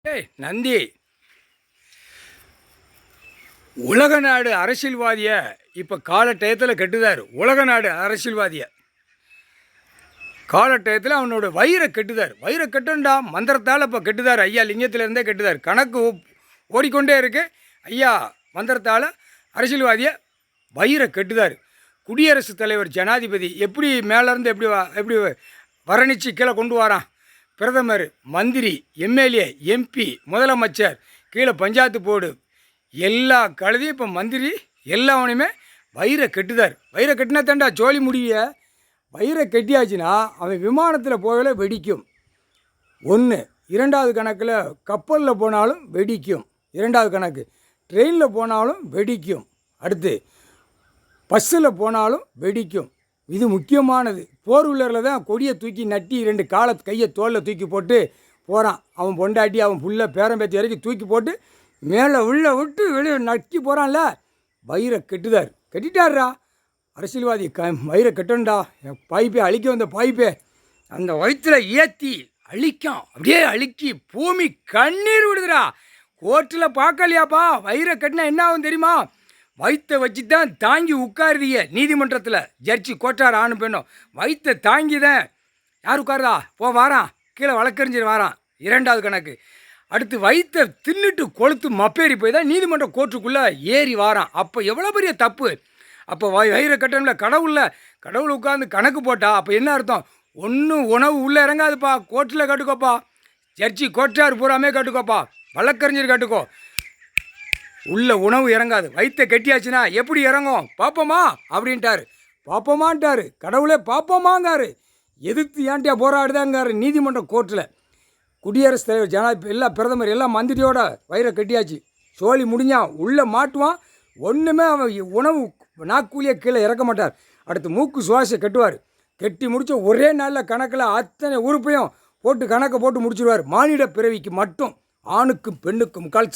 ஏய் நந்தி, உலக நாடு அரசியல்வாதியை இப்போ காலட்டயத்தில் கெட்டுதார். உலக நாடு அரசியல்வாதியை காலட்டயத்தில் அவனோட வயிறை கெட்டுதார். வயிறை கட்டுண்டா மந்திரத்தால் இப்போ கெட்டுதார். ஐயா லிங்கத்திலேருந்தே கெட்டுதார். கணக்கு ஓடிக்கொண்டே இருக்கு. ஐயா மந்திரத்தால் அரசியல்வாதியை வயிறை கெட்டுதார். குடியரசுத் தலைவர் ஜனாதிபதி எப்படி மேலேருந்து எப்படி எப்படி வரணிச்சு கீழே கொண்டு வரான். பிரதமர், மந்திரி, எம்எல்ஏ, எம்பி, முதலமைச்சர், கீழே பஞ்சாயத்து போர்டு எல்லா கழுதையும் இப்போ மந்திரி எல்லாவனையுமே வயிறை கெட்டுதார். வயிறை கட்டினா தாண்டா ஜோலி முடிய. வயிறை கட்டியாச்சுன்னா அவன் விமானத்தில் போகல வெடிக்கும். ஒன்று. இரண்டாவது கணக்கில் கப்பலில் போனாலும் வெடிக்கும். இரண்டாவது கணக்கு ட்ரெயினில் போனாலும் வெடிக்கும். அடுத்து பஸ்ஸில் போனாலும் வெடிக்கும். இது முக்கியமானது. போர் வீலரில் தான் கொடியை தூக்கி நட்டி 2 காலை கையை தோளில் தூக்கி போட்டு போகிறான். அவன் பொண்டாட்டி அவன் புள்ள பேரம்பேத்தி வரைக்கும் தூக்கி போட்டு மேலே உள்ளே விட்டு வெளியே நக்கி போகிறான்ல. வயிறை கெட்டுதார். கட்டிட்டார்ரா அரசியல்வாதி. வயிறை கட்டண்டா. என் பாய்ப்பே அழிக்க வந்த பாய்ப்பே அந்த வயிற்றில் ஏற்றி அழிக்கும். அப்படியே அழிக்கி பூமி கண்ணீர் விடுதுடா. கோர்ட்டில் பார்க்கலையாப்பா. வயிறை கட்டினா என்ன ஆகும் தெரியுமா? வயிற்றை வச்சு தான் தாங்கி உட்காருதிய நீதிமன்றத்தில். ஜட்ஜி கோட்டார் ஆணு பெண்ணும் வயிற்றை தாங்கி தான் யார் உட்காருதா? வாரான் கீழே வழக்கறிஞர் வாரான். இரண்டாவது கணக்கு. அடுத்து வயிற்றை தின்னுட்டு கொளுத்து மப்பேறி போய் தான் நீதிமன்ற கோர்ட்டுக்குள்ளே ஏறி வாரான். அப்போ எவ்வளோ பெரிய தப்பு. அப்போ வயிறை கட்டணும்ல. கடவுள் உட்காந்து கணக்கு போட்டா அப்போ என்ன அர்த்தம்? ஒன்றும் உணவு உள்ளே இறங்காதுப்பா. கோர்ட்டில் கட்டுக்கோப்பா. ஜட்ஜி கோட்டார் பூராமே கட்டுக்கோப்பா. வழக்கறிஞர் கட்டுக்கோ. உள்ள உணவு இறங்காது. வயிற்றை கட்டியாச்சுன்னா எப்படி இறங்கும் பார்ப்போமா அப்படின்ட்டாரு. பார்ப்போமான்ட்டாரு. கடவுளே பார்ப்போமாங்காரு. எதிர்த்து ஏன்ட்டியா போராடுதாங்காரு நீதிமன்ற கோர்ட்டில். குடியரசுத் தலைவர் ஜனாதிபதி எல்லாம் பிரதமர் எல்லாம் மந்திரியோட வயிறை கட்டியாச்சு. சோழி முடிஞ்சான் உள்ளே மாட்டுவான். ஒன்றுமே அவன் உணவு நாக்கூலியே கீழே இறக்க மாட்டார். அடுத்து மூக்கு சுவாசை கட்டுவார். கட்டி முடிச்ச ஒரே நாளில் கணக்கில் அத்தனை உறுப்பையும் போட்டு கணக்கை போட்டு முடிச்சிடுவார். மானிட பிறவிக்கு மட்டும் ஆணுக்கும் பெண்ணுக்கும் கால்